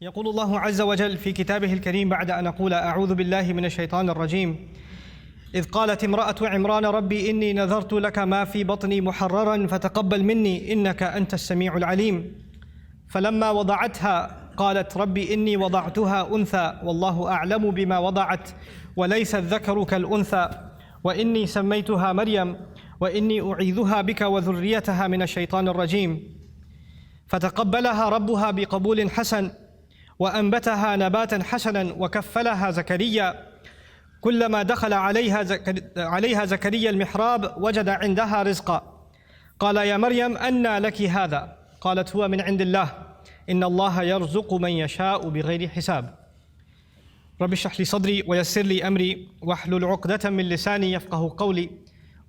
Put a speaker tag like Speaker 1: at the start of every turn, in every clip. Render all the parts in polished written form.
Speaker 1: يقول الله عز وجل في كتابه الكريم بعد أن أقول أعوذ بالله من الشيطان الرجيم إذ قالت امرأة عمران ربي إني نذرت لك ما في بطني محررا فتقبل مني إنك أنت السميع العليم فلما وضعتها قالت ربي إني وضعتها أنثى والله أعلم بما وضعت وليس الذكر كالأنثى وإني سميتها مريم وإني أعيذها بك وذريتها من الشيطان الرجيم فتقبلها ربها بقبول حسن وأنبتها نباتا حسنا وكفلها زكريا كلما دخل عليها زكريا المحراب وجد عندها رزقا قال يا مريم أنى لك هذا قالت هو من عند الله إن الله يرزق من يشاء بغير حساب رب اشرح لي صدري ويسر لي أمري واحلل عقدة من لساني يفقه قولي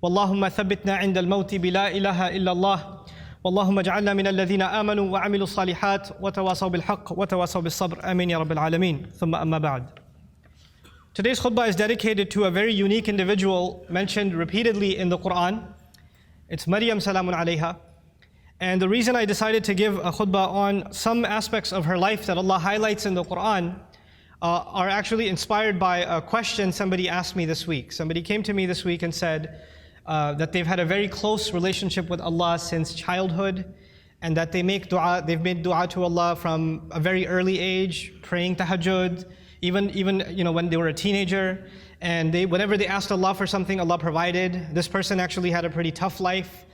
Speaker 1: واللهم ثبتنا عند الموت بلا إله إلا الله واللهم اجعلنا من الذين آمنوا وعملوا الصالحات وتواصوا بالحق وتواصوا بالصبر آمين يا رب العالمين ثم أما بعد. Today's khutbah is dedicated to a very unique individual mentioned repeatedly in the Quran. It's Maryam salamun alayha. And the reason I decided to give a khutbah on some aspects of her life that Allah highlights in the Quran are actually inspired by a question somebody asked me this week. Somebody came to me this week and said that they've had a very close relationship with Allah since childhood, and that they've made dua to Allah from a very early age, praying tahajjud, even when they were a teenager, and whenever they asked Allah for something, Allah provided. This person actually had a pretty tough life.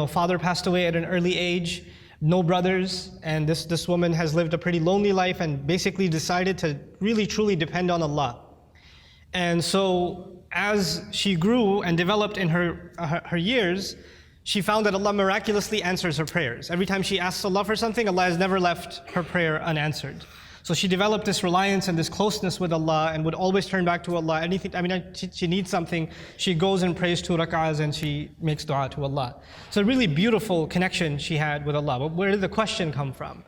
Speaker 1: Father passed away at an early age, no brothers, and this woman has lived a pretty lonely life and basically decided to really truly depend on Allah. And so as she grew and developed in her years, she found that Allah miraculously answers her prayers. Every time she asks Allah for something, Allah has never left her prayer unanswered. So she developed this reliance and this closeness with Allah and would always turn back to Allah. She needs something, she goes and prays 2 rak'ahs and she makes dua to Allah. So a really beautiful connection she had with Allah. But where did the question come from?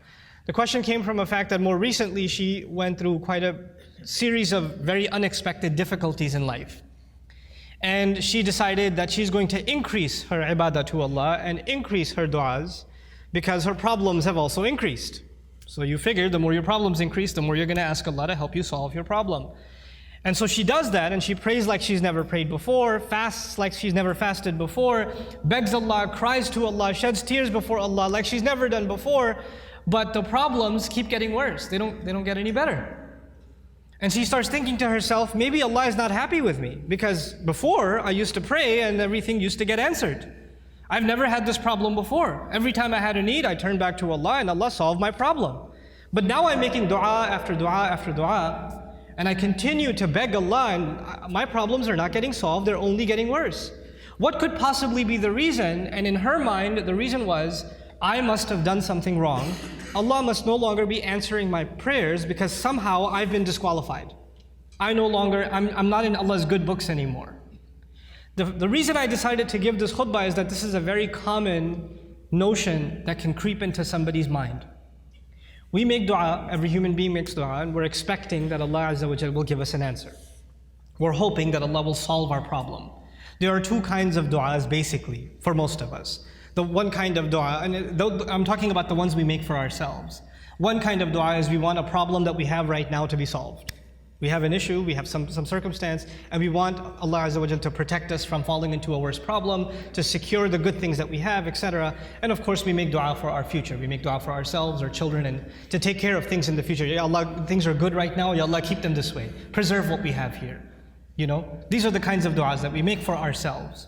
Speaker 1: The question came from a fact that more recently she went through quite a series of very unexpected difficulties in life. And she decided that she's going to increase her ibadah to Allah and increase her du'as because her problems have also increased. So you figure the more your problems increase, the more you're going to ask Allah to help you solve your problem. And so she does that, and she prays like she's never prayed before, fasts like she's never fasted before, begs Allah, cries to Allah, sheds tears before Allah like she's never done before, but the problems keep getting worse. They don't get any better. And she starts thinking to herself, maybe Allah is not happy with me because before I used to pray and everything used to get answered. I've never had this problem before. Every time I had a need, I turned back to Allah and Allah solved my problem. But now I'm making dua after dua after dua, and I continue to beg Allah and my problems are not getting solved, they're only getting worse. What could possibly be the reason? And in her mind, the reason was, I must have done something wrong. Allah must no longer be answering my prayers because somehow I've been disqualified. I'm not in Allah's good books anymore. The reason I decided to give this khutbah is that this is a very common notion that can creep into somebody's mind. We make dua, every human being makes dua, and we're expecting that Allah Azza wa Jal will give us an answer. We're hoping that Allah will solve our problem. There are 2 kinds of duas basically, for most of us. The one kind of dua, and I'm talking about the ones we make for ourselves. One kind of dua is we want a problem that we have right now to be solved. We have an issue, we have some circumstance, and we want Allah Azza wa Jal to protect us from falling into a worse problem, to secure the good things that we have, etc. And of course we make dua for our future. We make dua for ourselves, our children, and to take care of things in the future. Ya Allah, things are good right now, Ya Allah, keep them this way. Preserve what we have here. These are the kinds of duas that we make for ourselves.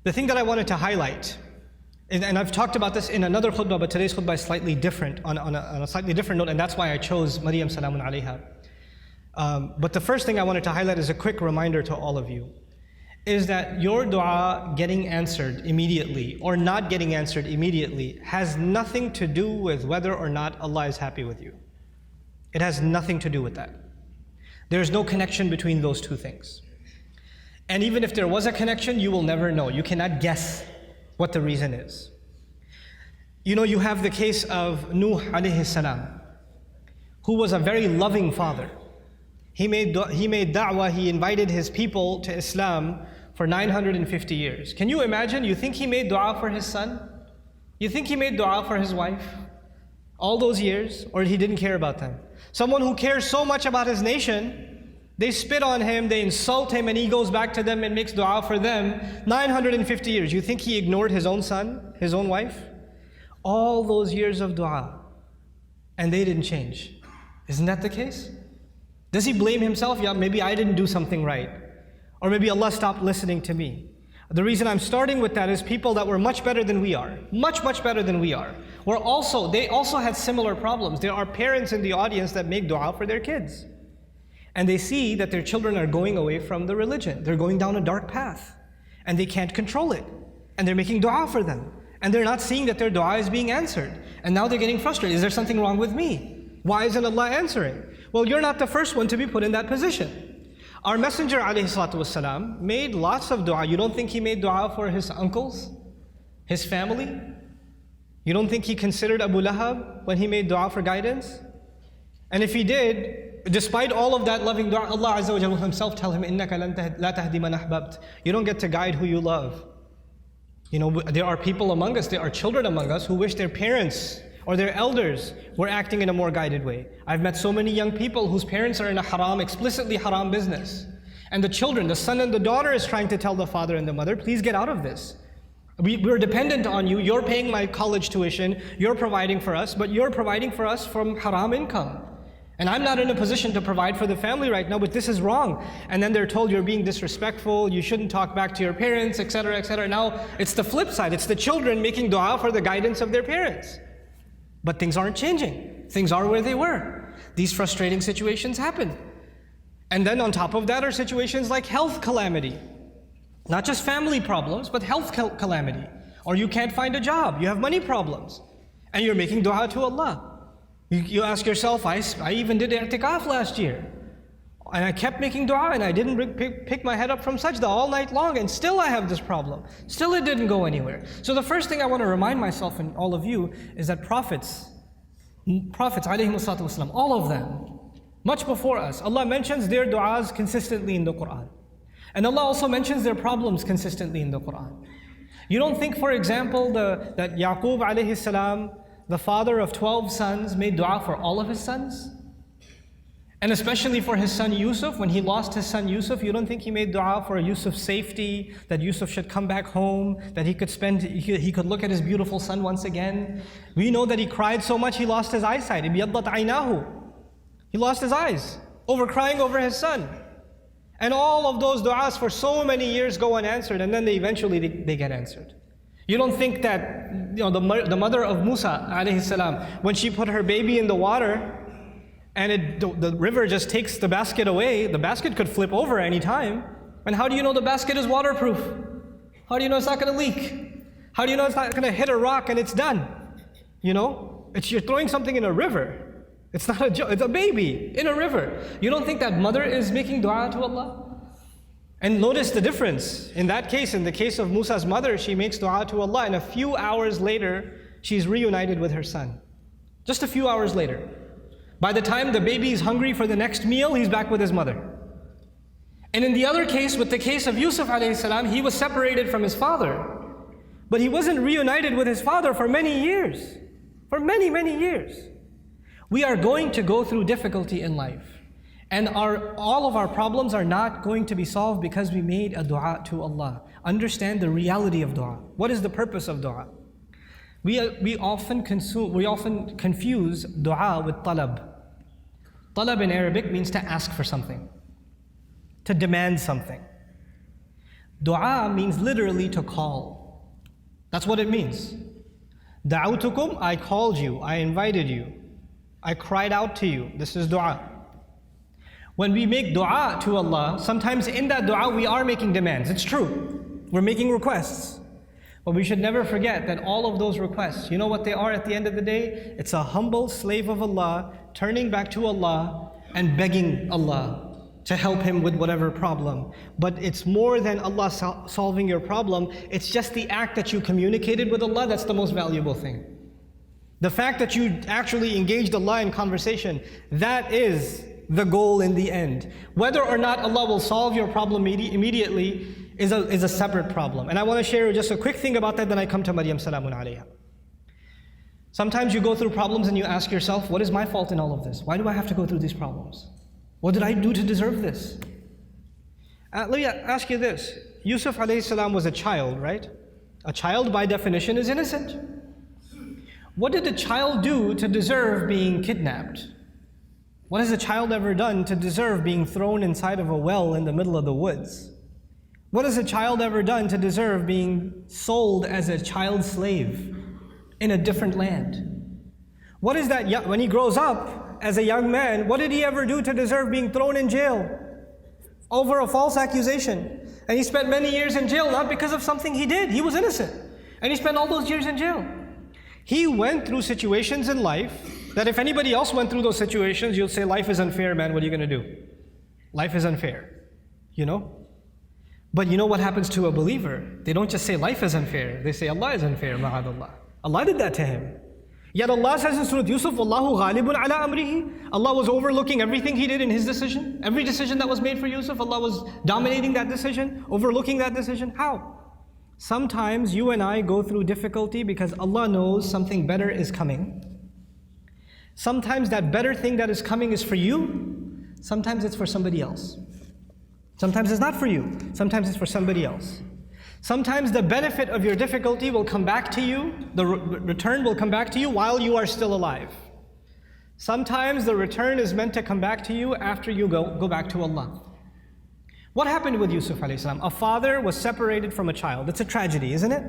Speaker 1: The thing that I wanted to highlight, and I've talked about this in another khutbah, but today's khutbah is slightly different, on a slightly different note, and that's why I chose Maryam salamun alayha. But the first thing I wanted to highlight is a quick reminder to all of you, is that your dua getting answered immediately or not getting answered immediately has nothing to do with whether or not Allah is happy with you. It has nothing to do with that. There's no connection between those 2 things. And even if there was a connection, you will never know. You cannot guess what the reason is. You have the case of Nuh alayhi salam, who was a very loving father. He made da'wah, he invited his people to Islam for 950 years. Can you imagine? You think he made dua for his son? You think he made dua for his wife? all those years, or he didn't care about them. Someone who cares so much about his nation, they spit on him, they insult him, and he goes back to them and makes dua for them 950 years. You think he ignored his own son, his own wife? All those years of dua, and they didn't change. Isn't that the case? Does he blame himself? Yeah, maybe I didn't do something right. Or maybe Allah stopped listening to me. The reason I'm starting with that is people that were much better than we are, much better than we are, they also had similar problems. There are parents in the audience that make dua for their kids. And they see that their children are going away from the religion. They're going down a dark path. And they can't control it. And they're making dua for them. And they're not seeing that their dua is being answered. And now they're getting frustrated. Is there something wrong with me? Why isn't Allah answering? Well, you're not the first one to be put in that position. Our Messenger ﷺ made lots of dua. You don't think he made dua for his uncles? His family? You don't think he considered Abu Lahab when he made dua for guidance? And if he did, despite all of that loving dua, Allah Azza wa Jalla himself tell him, إِنَّكَ لَا تَهْدِي مَنْ أَحْبَبْتَ. You don't get to guide who you love. You know, there are people among us, there are children among us who wish their parents or their elders were acting in a more guided way. I've met so many young people whose parents are in a haram, explicitly haram business. And the children, the son and the daughter is trying to tell the father and the mother, please get out of this. We're dependent on you, you're paying my college tuition, you're providing for us, but you're providing for us from haram income. And I'm not in a position to provide for the family right now, but this is wrong. And then they're told you're being disrespectful, you shouldn't talk back to your parents, etc., etc. Now, it's the flip side. It's the children making dua for the guidance of their parents. But things aren't changing. Things are where they were. These frustrating situations happen. And then on top of that are situations like health calamity. Not just family problems, but health calamity. Or you can't find a job, you have money problems. And you're making dua to Allah. You ask yourself, I even did i'tikaf last year. And I kept making dua and I didn't pick my head up from sajda all night long, and still I have this problem. Still it didn't go anywhere. So the first thing I want to remind myself and all of you is that prophets ﷺ, all of them, much before us, Allah mentions their du'as consistently in the Quran. And Allah also mentions their problems consistently in the Quran. You don't think, for example, that Yaqub alayhi salam, the father of 12 sons, made dua for all of his sons? And especially for his son Yusuf, when he lost his son Yusuf, you don't think he made dua for Yusuf's safety, that Yusuf should come back home, that he could look at his beautiful son once again? We know that he cried so much he lost his eyesight. إِبْيَضَّتْ عَيْنَاهُ. He lost his eyes over crying over his son. And all of those du'as for so many years go unanswered, and then they eventually get answered. You don't think that the mother of Musa alayhi salam, when she put her baby in the water, and the river just takes the basket away, the basket could flip over any time. And how do you know the basket is waterproof? How do you know it's not going to leak? How do you know it's not going to hit a rock and it's done? You know, you're throwing something in a river. It's not a joke, it's a baby in a river. You don't think that mother is making dua to Allah? And notice the difference. In that case, in the case of Musa's mother, she makes dua to Allah, and a few hours later, she's reunited with her son. Just a few hours later. By the time the baby is hungry for the next meal, he's back with his mother. And in the other case, with the case of Yusuf alayhi salam, he was separated from his father. But he wasn't reunited with his father for many years. For many, many years. We are going to go through difficulty in life. And all of our problems are not going to be solved because we made a dua to Allah. Understand the reality of dua. What is the purpose of dua? We often confuse dua with talab. Talab in Arabic means to ask for something, to demand something. Dua means literally to call. That's what it means. Da'awtukum, I called you, I invited you, I cried out to you. This is dua. When we make dua to Allah, sometimes in that dua we are making demands. It's true. We're making requests. But we should never forget that all of those requests, you know what they are at the end of the day? It's a humble slave of Allah turning back to Allah and begging Allah to help him with whatever problem. But it's more than Allah solving your problem. It's just the act that you communicated with Allah that's the most valuable thing. The fact that you actually engaged Allah in conversation, that is the goal in the end. Whether or not Allah will solve your problem immediately is a separate problem. And I want to share just a quick thing about that, then I come to Maryam salamun alayha. Sometimes you go through problems and you ask yourself, what is my fault in all of this? Why do I have to go through these problems? What did I do to deserve this? Let me ask you this. Yusuf alayhi salam was a child, right? A child by definition is innocent. What did a child do to deserve being kidnapped? What has a child ever done to deserve being thrown inside of a well in the middle of the woods? What has a child ever done to deserve being sold as a child slave in a different land? What is that, when he grows up as a young man, what did he ever do to deserve being thrown in jail over a false accusation? And he spent many years in jail, not because of something he did. He was innocent. And he spent all those years in jail. He went through situations in life that if anybody else went through those situations, you'll say, life is unfair, man, what are you going to do? Life is unfair, you know? But you know what happens to a believer? They don't just say life is unfair, they say Allah is unfair, ma'adallah. Allah did that to him. Yet Allah says in Surah Yusuf, Wallahu ghalibun ala amrihi. Allah was overlooking everything he did in his decision. Every decision that was made for Yusuf, Allah was dominating that decision, overlooking that decision. How? Sometimes you and I go through difficulty because Allah knows something better is coming. Sometimes that better thing that is coming is for you. Sometimes it's for somebody else. Sometimes it's not for you. Sometimes it's for somebody else. Sometimes the benefit of your difficulty will come back to you. The return will come back to you while you are still alive. Sometimes the return is meant to come back to you after you go back to Allah. What happened with Yusuf alayhi salam? A father was separated from a child. It's a tragedy, isn't it?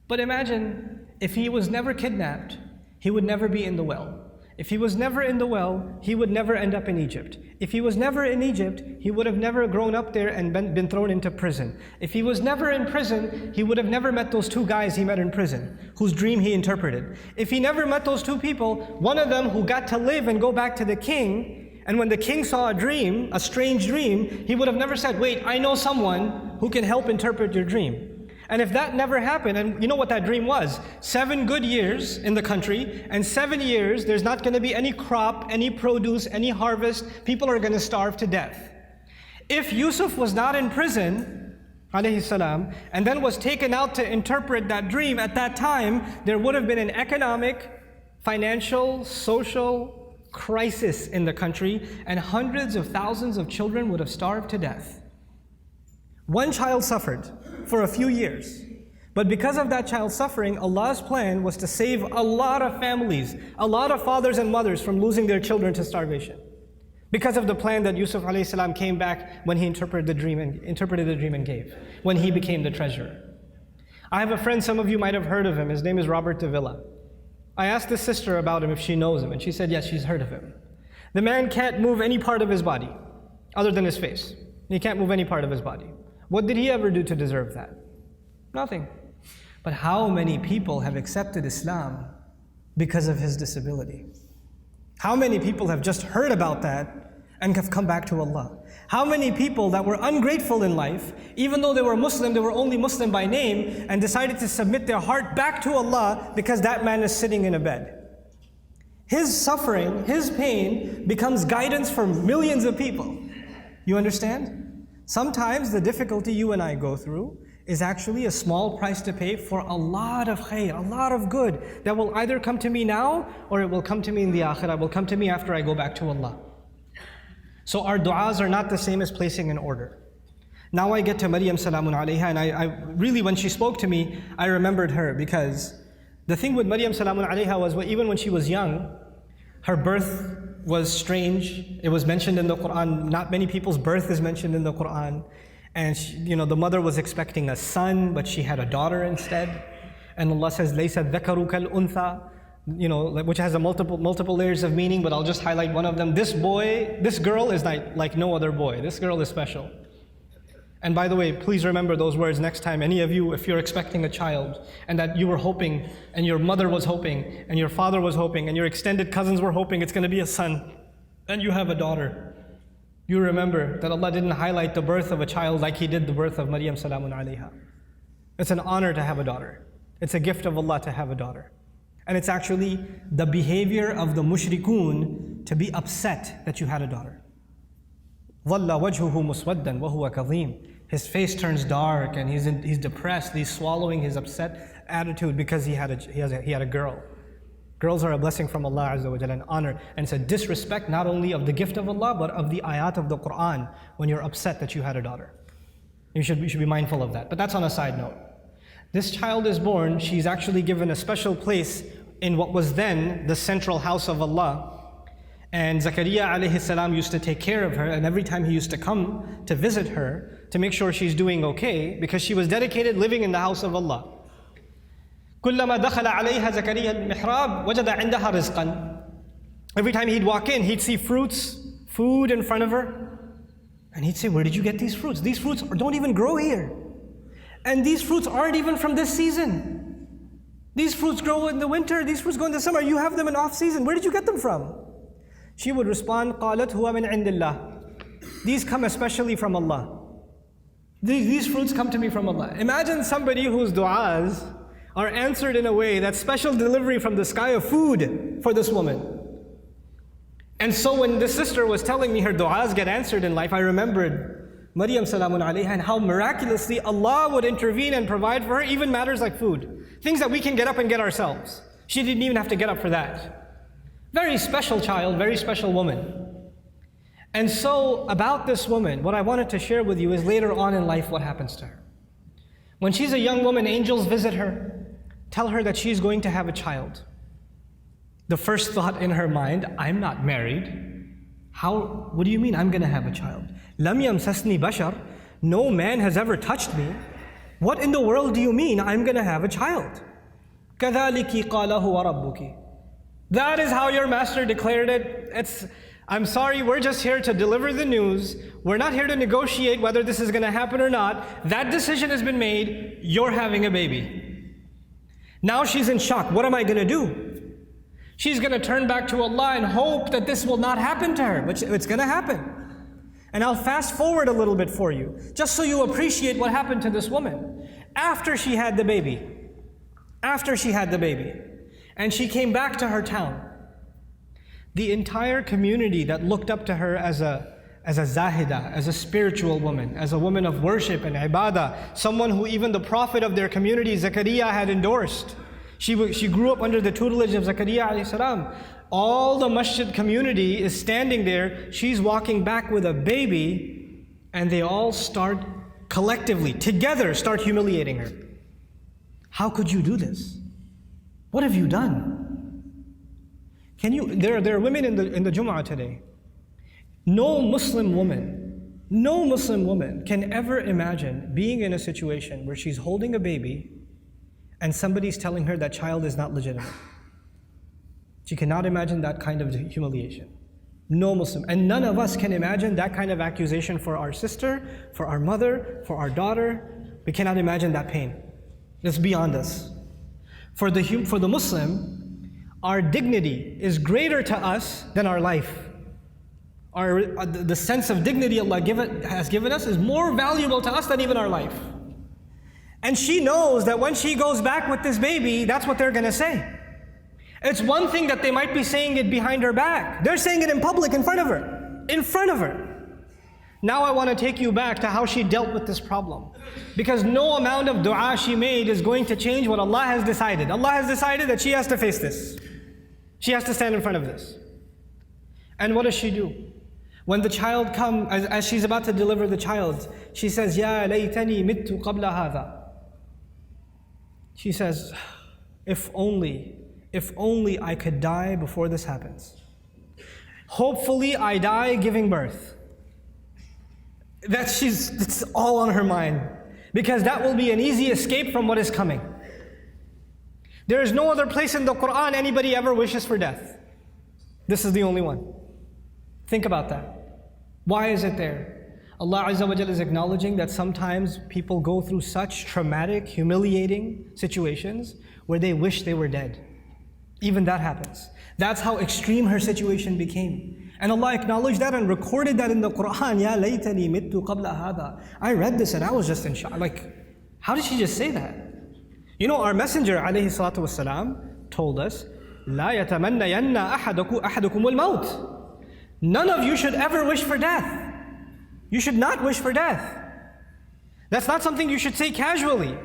Speaker 1: But imagine if he was never kidnapped, he would never be in the well. If he was never in the well, he would never end up in Egypt. If he was never in Egypt, he would have never grown up there and been thrown into prison. If he was never in prison, he would have never met those two guys he met in prison, whose dream he interpreted. If he never met those two people, one of them who got to live and go back to the king, and when the king saw a dream, a strange dream, he would have never said, wait, I know someone who can help interpret your dream. And if that never happened, and you know what that dream was? 7 good years in the country, and 7 years there's not going to be any crop, any produce, any harvest. People are going to starve to death. If Yusuf was not in prison, alayhi salam, and then was taken out to interpret that dream at that time, there would have been an economic, financial, social crisis in the country, and hundreds of thousands of children would have starved to death. One child suffered for a few years. But because of that child suffering, Allah's plan was to save a lot of families, a lot of fathers and mothers from losing their children to starvation. Because of the plan that Yusuf alayhi salam came back when he interpreted the dream and gave, when he became the treasurer. I have a friend, some of you might have heard of him. His name is Robert de Villa. I asked his sister about him if she knows him, and she said yes, she's heard of him. The man can't move any part of his body other than his face. He can't move any part of his body. What did he ever do to deserve that? Nothing. But how many people have accepted Islam because of his disability? How many people have just heard about that and have come back to Allah? How many people that were ungrateful in life, even though they were Muslim, they were only Muslim by name, and decided to submit their heart back to Allah because that man is sitting in a bed? His suffering, his pain becomes guidance for millions of people. You understand? Sometimes the difficulty you and I go through is actually a small price to pay for a lot of khair, a lot of good that will either come to me now or it will come to me in the akhirah, will come to me after I go back to Allah. So our du'as are not the same as placing an order. Now I get to Maryam salamun alayha, and I really, when she spoke to me, I remembered her, because the thing with Maryam salamun alayha was even when she was young, her birth was strange. It was mentioned in the Quran. Not many people's birth is mentioned in the Quran. And she, the mother was expecting a son, but she had a daughter instead. And Allah says, "Laysa dhakaru kal untha," which has a multiple layers of meaning. But I'll just highlight one of them. This girl is like no other boy. This girl is special. And by the way, please remember those words next time. Any of you, if you're expecting a child, and that you were hoping, and your mother was hoping, and your father was hoping, and your extended cousins were hoping it's going to be a son, and you have a daughter, you remember that Allah didn't highlight the birth of a child like He did the birth of Maryam salamun alayha. It's an honor to have a daughter. It's a gift of Allah to have a daughter. And it's actually the behavior of the mushrikun to be upset that you had a daughter. ظَلَّ وَجْهُهُ مُسْوَدًّا وَهُوَ كَظِيمٌ. His face turns dark and he's depressed. He's swallowing his upset attitude because he had a girl. Girls are a blessing from Allah Azza wa Jalla, an honor. And it's a disrespect not only of the gift of Allah, but of the ayat of the Quran when you're upset that you had a daughter. You should be mindful of that. But that's on a side note. This child is born, she's actually given a special place in what was then the central house of Allah. And Zakaria alayhi salam used to take care of her, and every time he used to come to visit her to make sure she's doing okay, because she was dedicated living in the house of Allah. كلما دخل عليها زكريا المحراب وجد عندها رزقا. Every time he'd walk in, he'd see fruits, food in front of her, and he'd say, "Where did you get these fruits? These fruits don't even grow here. And these fruits aren't even from this season. These fruits grow in the winter, these fruits go in the summer. You have them in off season. Where did you get them from?" She would respond, قالت هو من عند الله. These come especially from Allah. These fruits come to me from Allah. Imagine somebody whose du'as are answered in a way that's special delivery from the sky of food for this woman. And so when this sister was telling me her du'as get answered in life, I remembered Maryam salamun alayha and how miraculously Allah would intervene and provide for her even matters like food. Things that we can get up and get ourselves. She didn't even have to get up for that. Very special child, very special woman. And so about this woman, what I wanted to share with you is later on in life what happens to her. When she's a young woman, angels visit her, tell her that she's going to have a child. The first thought in her mind, I'm not married. What do you mean I'm going to have a child? لَمْ يَمْسَسْنِي بَشَرٌ. No man has ever touched me. What in the world do you mean I'm going to have a child? كَذَلِكِ قَالَهُ وَرَبُّكِ. That is how your master declared it. I'm sorry, we're just here to deliver the news. We're not here to negotiate whether this is going to happen or not. That decision has been made. You're having a baby. Now she's in shock. What am I going to do? She's going to turn back to Allah and hope that this will not happen to her. But it's going to happen. And I'll fast forward a little bit for you, just so you appreciate what happened to this woman. After she had the baby, and she came back to her town, the entire community that looked up to her as a zahida, as a spiritual woman, as a woman of worship and ibadah, someone who even the prophet of their community, Zakaria, had endorsed. She grew up under the tutelage of Zakaria alayhi salam. All the masjid community is standing there. She's walking back with a baby, and they all start collectively, together, start humiliating her. How could you do this? What have you done? There are women in the Jumu'ah today. No Muslim woman can ever imagine being in a situation where she's holding a baby and somebody's telling her that child is not legitimate. She cannot imagine that kind of humiliation. No Muslim. And none of us can imagine that kind of accusation for our sister, for our mother, for our daughter. We cannot imagine that pain. It's beyond us. For the Muslim, our dignity is greater to us than our life. The sense of dignity Allah has given us is more valuable to us than even our life. And she knows that when she goes back with this baby, that's what they're going to say. It's one thing that they might be saying it behind her back. They're saying it in public, in front of her. In front of her. Now I want to take you back to how she dealt with this problem. Because no amount of dua she made is going to change what Allah has decided. Allah has decided that she has to face this. She has to stand in front of this. And what does she do? When the child comes, as she's about to deliver the child, she says, Ya laytani mittu qabla hadha. She says, if only I could die before this happens. Hopefully I die giving birth. It's all on her mind. Because that will be an easy escape from what is coming. There is no other place in the Quran anybody ever wishes for death. This is the only one. Think about that. Why is it there? Allah Azza wa Jalla is acknowledging that sometimes people go through such traumatic, humiliating situations where they wish they were dead. Even that happens. That's how extreme her situation became. And Allah acknowledged that and recorded that in the Quran. Ya laytani mittu qabla hadha. I read this and I was just in shock. How did she just say that? You know, our Messenger alayhi salatu wasalam told us, La yatamannayanna ahadukumul maut. None of you should ever wish for death. You should not wish for death. That's not something you should say casually.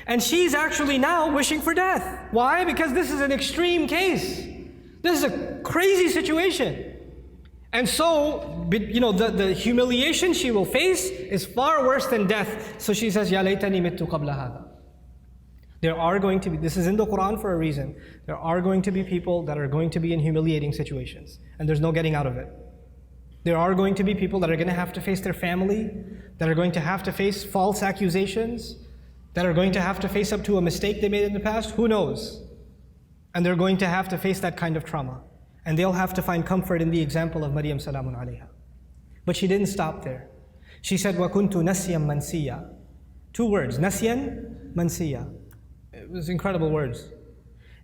Speaker 1: And she's actually now wishing for death. Why? Because this is an extreme case. This is a crazy situation. And so, the humiliation she will face is far worse than death. So she says, Ya laytani mittu qabla hadha. There are going to be, this is in the Quran for a reason, there are going to be people that are going to be in humiliating situations. And there's no getting out of it. There are going to be people that are going to have to face their family, that are going to have to face false accusations, that are going to have to face up to a mistake they made in the past. Who knows? And they're going to have to face that kind of trauma. And they'll have to find comfort in the example of Maryam salamun alayha. But she didn't stop there. She said, وَكُنْتُ نَسْيًا مَنْسِيًّا. 2 words, نَسْيًا مَنْسِيًّا. It was incredible words.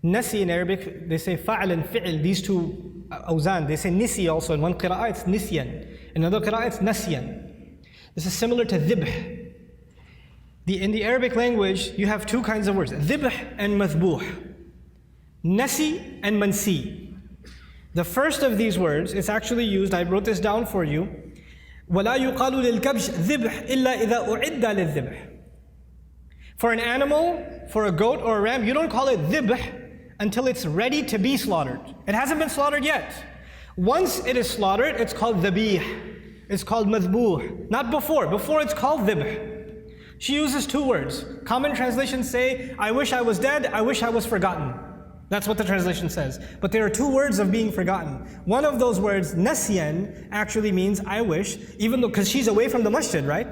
Speaker 1: Nasi in Arabic, they say fa'al and fi'l, these 2 awzan. They say nisi also. In one qira'ah it's nisyan. In another qira'ah it's nasyan. This is similar to dhibh. In the Arabic language, you have 2 kinds of words, dhibh and mathbuh. Nasi and mansi. The first of these words is actually used, I wrote this down for you, وَلَا يُقَالُ لِلْكَبْشِ ذِبْحِ إِلَّا إِذَا أُعِدَّ لِلذِّبْحِ. For an animal, for a goat or a ram, you don't call it dhibh until it's ready to be slaughtered. It hasn't been slaughtered yet. Once it is slaughtered, it's called dhabih. It's called madhbuh. Not before. Before it's called dhibh. She uses 2 words. Common translations say, I wish I was dead, I wish I was forgotten. That's what the translation says. But there are 2 words of being forgotten. One of those words, nasyan, actually means I wish, even though, because she's away from the masjid, right?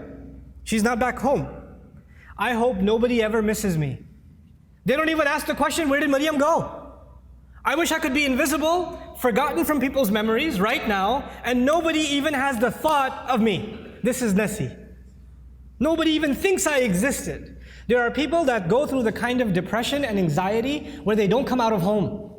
Speaker 1: She's not back home. I hope nobody ever misses me. They don't even ask the question, where did Maryam go? I wish I could be invisible, forgotten from people's memories right now, and nobody even has the thought of me. This is nasi. Nobody even thinks I existed. There are people that go through the kind of depression and anxiety where they don't come out of home.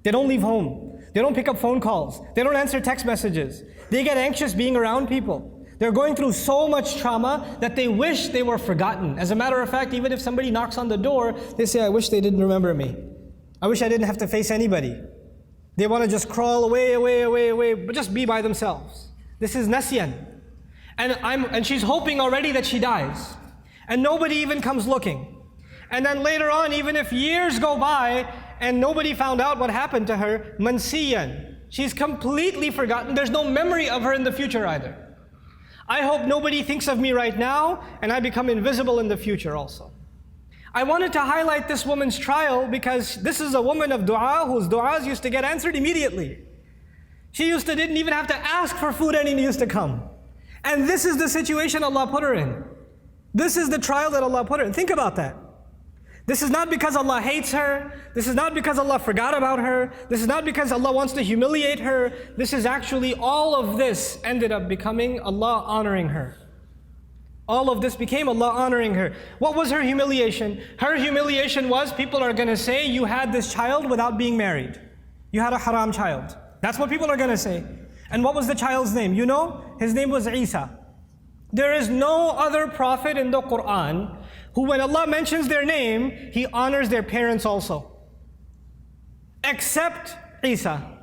Speaker 1: They don't leave home. They don't pick up phone calls. They don't answer text messages. They get anxious being around people. They're going through so much trauma that they wish they were forgotten. As a matter of fact, even if somebody knocks on the door, they say, I wish they didn't remember me. I wish I didn't have to face anybody. They want to just crawl away, but just be by themselves. This is nasyan. And she's hoping already that she dies. And nobody even comes looking. And then later on, even if years go by and nobody found out what happened to her, mansiyan. She's completely forgotten. There's no memory of her in the future either. I hope nobody thinks of me right now and I become invisible in the future also. I wanted to highlight this woman's trial because this is a woman of dua whose duas used to get answered immediately. She didn't even have to ask for food and it used to come. And this is the situation Allah put her in. This is the trial that Allah put her in. Think about that. This is not because Allah hates her. This is not because Allah forgot about her. This is not because Allah wants to humiliate her. This is actually, all of this ended up becoming Allah honoring her. All of this became Allah honoring her. What was her humiliation? Her humiliation was, people are going to say, you had this child without being married. You had a haram child. That's what people are going to say. And what was the child's name? You know? His name was Isa. There is no other prophet in the Quran who, when Allah mentions their name, He honors their parents also. Except Isa.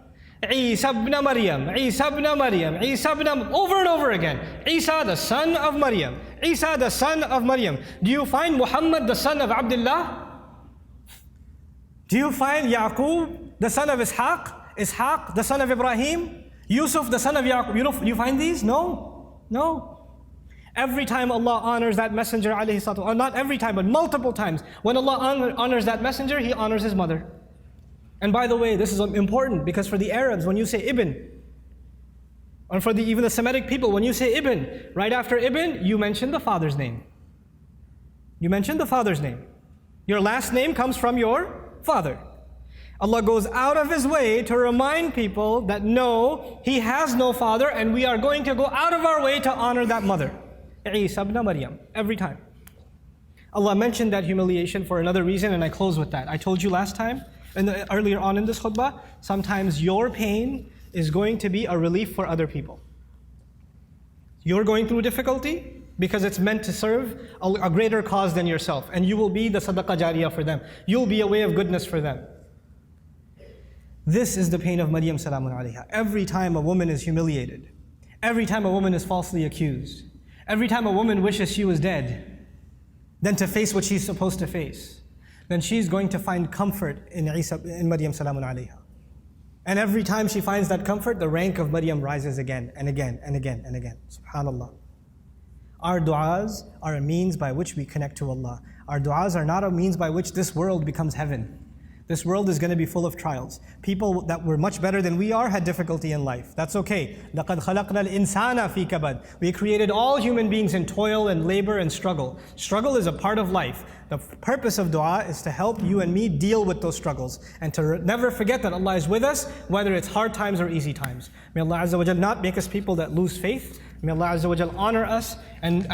Speaker 1: Isa ibn Maryam, Isa ibn Maryam, Isa ibn, over and over again. Isa the son of Maryam, Isa the son of Maryam. Do you find Muhammad the son of Abdullah? Do you find Yaqub the son of Ishaq? Ishaq the son of Ibrahim? Yusuf the son of Yaqub? You find these? No. Every time Allah honors that messenger, alayhi salatu, or not every time, but multiple times, when Allah honors that messenger, He honors his mother. And by the way, this is important because for the Arabs, when you say Ibn, or for even the Semitic people, when you say Ibn, right after Ibn, you mention the father's name. You mention the father's name. Your last name comes from your father. Allah goes out of His way to remind people that no, He has no father, and we are going to go out of our way to honor that mother. Isa ibn Maryam, every time. Allah mentioned that humiliation for another reason, and I close with that. I told you last time, earlier on in this khutbah, sometimes your pain is going to be a relief for other people. You're going through difficulty because it's meant to serve a greater cause than yourself, and you will be the sadaqah jariyah for them. You'll be a way of goodness for them. This is the pain of Maryam salamun alayha. Every time a woman is humiliated, every time a woman is falsely accused, every time a woman wishes she was dead, than to face what she's supposed to face, then she's going to find comfort in Maryam salamun alayha. And every time she finds that comfort, the rank of Maryam rises again and again and again and again. SubhanAllah. Our du'as are a means by which we connect to Allah. Our du'as are not a means by which this world becomes heaven. This world is going to be full of trials. People that were much better than we are had difficulty in life. That's okay. لَقَدْ خَلَقْنَا الْإِنسَانَ فِي كَبَدٍ. We created all human beings in toil and labor and struggle. Struggle is a part of life. The purpose of dua is to help you and me deal with those struggles and to never forget that Allah is with us, whether it's hard times or easy times. May Allah Azza wa Jal not make us people that lose faith. May Allah Azza wa Jal honor us and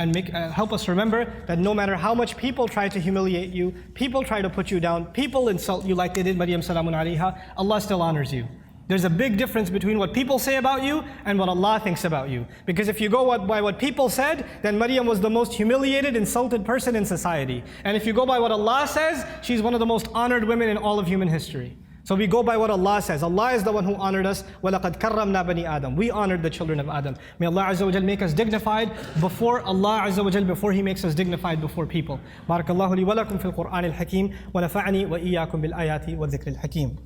Speaker 1: help us remember that no matter how much people try to humiliate you, people try to put you down, people insult you like they did Maryam salamun alayha, Allah still honors you. There's a big difference between what people say about you and what Allah thinks about you. Because if you go by what people said, then Maryam was the most humiliated, insulted person in society. And if you go by what Allah says, she's one of the most honored women in all of human history. So we go by what Allah says. Allah is the one who honored us. وَلَقَدْ كَرَّمْنَا بَنِي آدَمَ. We honored the children of Adam. May Allah Azza wa Jal make us dignified before Allah Azza wa Jal, before He makes us dignified before people. Barakallahu li wa lakum fil Qur'an al-Hakim wa nafa'ani wa iyyakum bil ayati wa dhikr al-Hakim.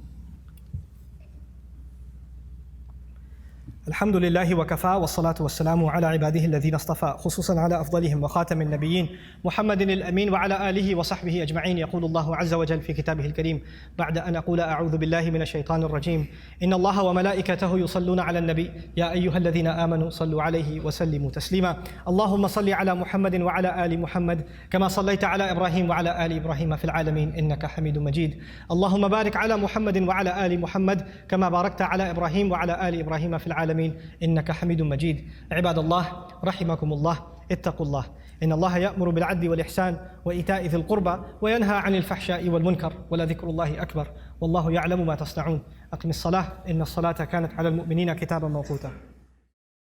Speaker 1: الحمد لله وكفى والصلاة والسلام على عباده الذين اصطفى خصوصا على أفضلهم وخاتم النبيين محمد الأمين وعلى آله وصحبه أجمعين. يقول الله عز وجل في كتابه الكريم بعد أن أقول أعوذ بالله من الشيطان الرجيم إن الله وملائكته يصلون على النبي يا أيها الذين آمنوا صلوا عليه وسلموا تسليما. اللهم صل على محمد وعلى آل محمد كما صليت على إبراهيم وعلى آل إبراهيم في العالمين إنك حميد مجيد. اللهم بارك على محمد وعلى آل محمد كما باركت على إبراهيم وعلى آل إبراهيم في العالمين إنك حميد مجيد. عباد الله رحمكم الله اتقوا الله إن الله يأمر بالعدل والإحسان وإيتاء ذي القربى وينهى عن الفحشاء والمنكر ولذكر الله أكبر والله يعلم ما تصنعون. أقم الصلاة إن الصلاة كانت على المؤمنين كتابا موقوتا.